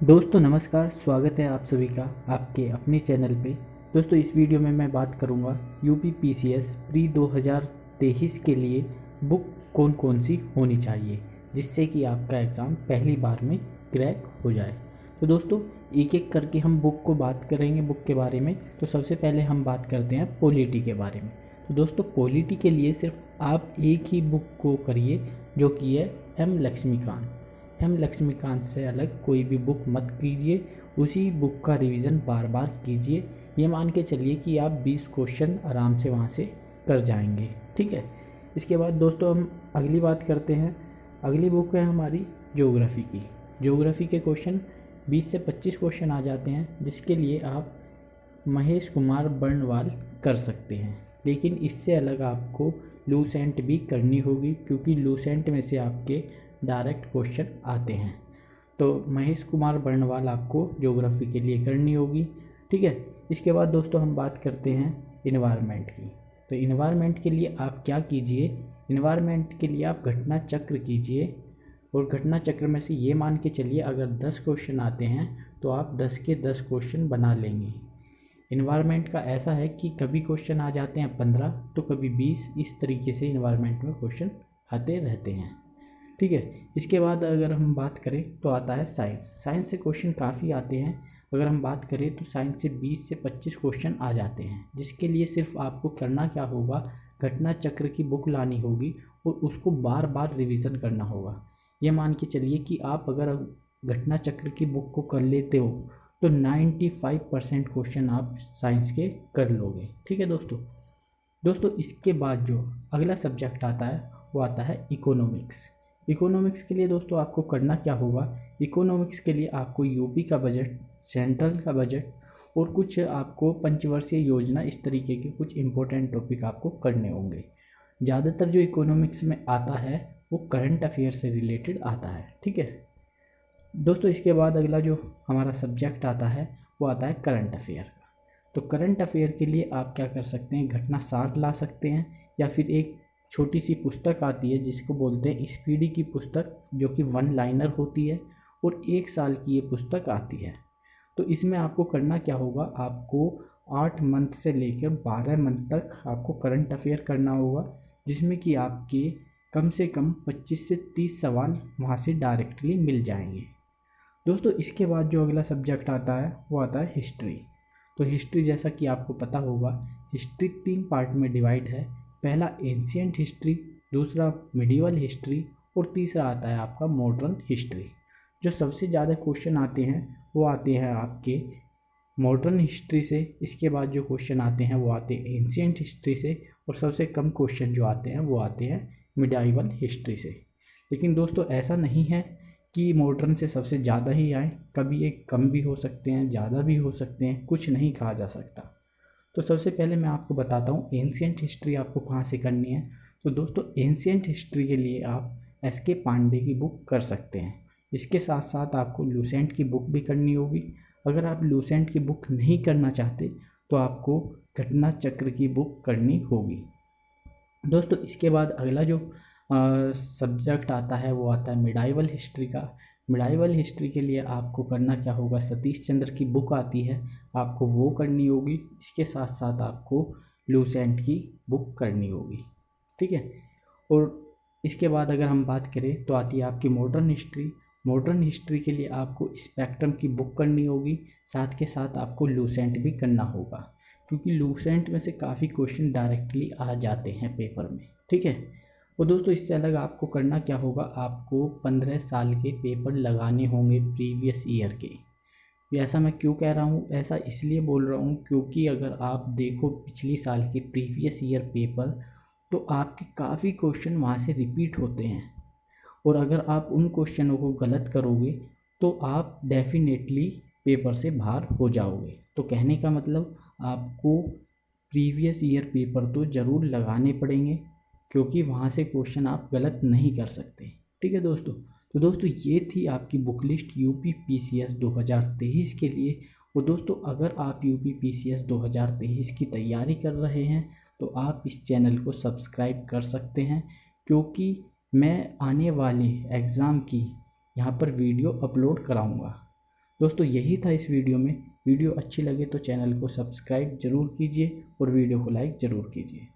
दोस्तों नमस्कार, स्वागत है आप सभी का आपके अपने चैनल पे। दोस्तों इस वीडियो में मैं बात करूंगा यूपी पीसीएस प्री 2023 के लिए बुक कौन कौन सी होनी चाहिए जिससे कि आपका एग्ज़ाम पहली बार में क्रैक हो जाए। तो दोस्तों एक एक करके हम बुक को बात करेंगे बुक के बारे में। तो सबसे पहले हम बात करते हैं पॉलिटी के बारे में। तो दोस्तों पॉलिटी के लिए सिर्फ आप एक ही बुक को करिए जो कि है लक्ष्मीकांत से अलग कोई भी बुक मत कीजिए। उसी बुक का रिवीजन बार बार कीजिए। ये मान के चलिए कि आप 20 क्वेश्चन आराम से वहाँ से कर जाएंगे। ठीक है। इसके बाद दोस्तों हम अगली बात करते हैं। अगली बुक है हमारी ज्योग्राफी की। ज्योग्राफी के क्वेश्चन 20 से 25 क्वेश्चन आ जाते हैं, जिसके लिए आप महेश कुमार बर्णवाल कर सकते हैं। लेकिन इससे अलग आपको लूसेंट भी करनी होगी, क्योंकि लूसेंट में से आपके डायरेक्ट क्वेश्चन आते हैं। तो महेश कुमार बर्णवाल आपको ज्योग्राफी के लिए करनी होगी। ठीक है। इसके बाद दोस्तों हम बात करते हैं इन्वायरमेंट की। तो इन्वायरमेंट के लिए आप क्या कीजिए, इन्वायरमेंट के लिए आप घटना चक्र कीजिए। और घटना चक्र में से ये मान के चलिए अगर 10 क्वेश्चन आते हैं तो आप 10 के 10 क्वेश्चन बना लेंगे। इन्वायरमेंट का ऐसा है कि कभी क्वेश्चन आ जाते हैं 15 तो कभी 20, इस तरीके से इन्वायरमेंट में क्वेश्चन आते रहते हैं। ठीक है। इसके बाद अगर हम बात करें तो आता है साइंस। साइंस से क्वेश्चन काफ़ी आते हैं। अगर हम बात करें तो साइंस से 20 से 25 क्वेश्चन आ जाते हैं, जिसके लिए सिर्फ आपको करना क्या होगा, घटना चक्र की बुक लानी होगी और उसको बार बार रिवीजन करना होगा। ये मान के चलिए कि आप अगर घटना चक्र की बुक को कर लेते हो तो 95% क्वेश्चन आप साइंस के कर लोगे। ठीक है दोस्तों इसके बाद जो अगला सब्जेक्ट आता है वो आता है इकोनॉमिक्स। इकोनॉमिक्स के लिए दोस्तों आपको करना क्या होगा, इकोनॉमिक्स के लिए आपको यूपी का बजट, सेंट्रल का बजट और कुछ आपको पंचवर्षीय योजना, इस तरीके के कुछ इंपॉर्टेंट टॉपिक आपको करने होंगे। ज़्यादातर जो इकोनॉमिक्स में आता है वो करंट अफेयर से रिलेटेड आता है। ठीक है दोस्तों। इसके बाद अगला जो हमारा सब्जेक्ट आता है वो आता है करंट अफेयर का। तो करंट अफेयर के लिए आप क्या कर सकते हैं, घटना सार ला सकते हैं, या फिर एक छोटी सी पुस्तक आती है जिसको बोलते हैं स्पीडी की पुस्तक, जो कि 1 लाइनर होती है और 1 साल की ये पुस्तक आती है। तो इसमें आपको करना क्या होगा, आपको 8 मंथ से लेकर 12 मंथ तक आपको करंट अफेयर करना होगा, जिसमें कि आपके कम से कम 25 से 30 सवाल वहाँ से डायरेक्टली मिल जाएंगे। दोस्तों इसके बाद जो अगला सब्जेक्ट आता है वो आता है हिस्ट्री। तो हिस्ट्री जैसा कि आपको पता होगा, हिस्ट्री 3 पार्ट में डिवाइड है। पहला एंशिएंट हिस्ट्री, दूसरा मिडिवल हिस्ट्री और तीसरा आता है आपका मॉडर्न हिस्ट्री। जो सबसे ज़्यादा क्वेश्चन आते हैं वो आते हैं आपके मॉडर्न हिस्ट्री से। इसके बाद जो क्वेश्चन आते हैं वो आते हैं एंशिएंट हिस्ट्री से, और सबसे कम क्वेश्चन जो आते हैं वो आते हैं मिडाइवल हिस्ट्री से। लेकिन दोस्तों ऐसा नहीं है कि मॉडर्न से सबसे ज़्यादा ही आए, कभी एक कम भी हो सकते हैं, ज़्यादा भी हो सकते हैं, कुछ नहीं कहा जा सकता। तो सबसे पहले मैं आपको बताता हूँ एंशिएंट हिस्ट्री आपको कहाँ से करनी है। तो दोस्तों एंशिएंट हिस्ट्री के लिए आप एस.के. पांडे की बुक कर सकते हैं। इसके साथ साथ आपको लूसेंट की बुक भी करनी होगी। अगर आप लूसेंट की बुक नहीं करना चाहते तो आपको घटना चक्र की बुक करनी होगी। दोस्तों इसके बाद अगला जो सब्जेक्ट आता है वो आता है मिडाइवल हिस्ट्री का। मिडाइवल हिस्ट्री के लिए आपको करना क्या होगा, सतीश चंद्र की बुक आती है, आपको वो करनी होगी। इसके साथ साथ आपको लूसेंट की बुक करनी होगी। ठीक है। और इसके बाद अगर हम बात करें तो आती है आपकी मॉडर्न हिस्ट्री। मॉडर्न हिस्ट्री के लिए आपको स्पेक्ट्रम की बुक करनी होगी, साथ के साथ आपको लूसेंट भी करना होगा, क्योंकि लूसेंट में से काफ़ी क्वेश्चन डायरेक्टली आ जाते हैं पेपर में। ठीक है। और दोस्तों इससे अलग आपको करना क्या होगा, आपको 15 साल के पेपर लगाने होंगे प्रीवियस ईयर के। ऐसा मैं क्यों कह रहा हूँ, ऐसा इसलिए बोल रहा हूँ क्योंकि अगर आप देखो पिछली साल के प्रीवियस ईयर पेपर, तो आपके काफ़ी क्वेश्चन वहाँ से रिपीट होते हैं, और अगर आप उन क्वेश्चनों को गलत करोगे तो आप डेफिनेटली पेपर से बाहर हो जाओगे। तो कहने का मतलब आपको प्रीवियस ईयर पेपर तो ज़रूर लगाने पड़ेंगे, क्योंकि वहाँ से क्वेश्चन आप गलत नहीं कर सकते। ठीक है दोस्तों। तो दोस्तों ये थी आपकी बुक लिस्ट यूपी पीसीएस 2023 के लिए। और दोस्तों अगर आप यूपी पीसीएस 2023 की तैयारी कर रहे हैं तो आप इस चैनल को सब्सक्राइब कर सकते हैं, क्योंकि मैं आने वाले एग्ज़ाम की यहाँ पर वीडियो अपलोड कराऊँगा। दोस्तों यही था इस वीडियो में। वीडियो अच्छी लगे तो चैनल को सब्सक्राइब ज़रूर कीजिए और वीडियो को लाइक ज़रूर कीजिए।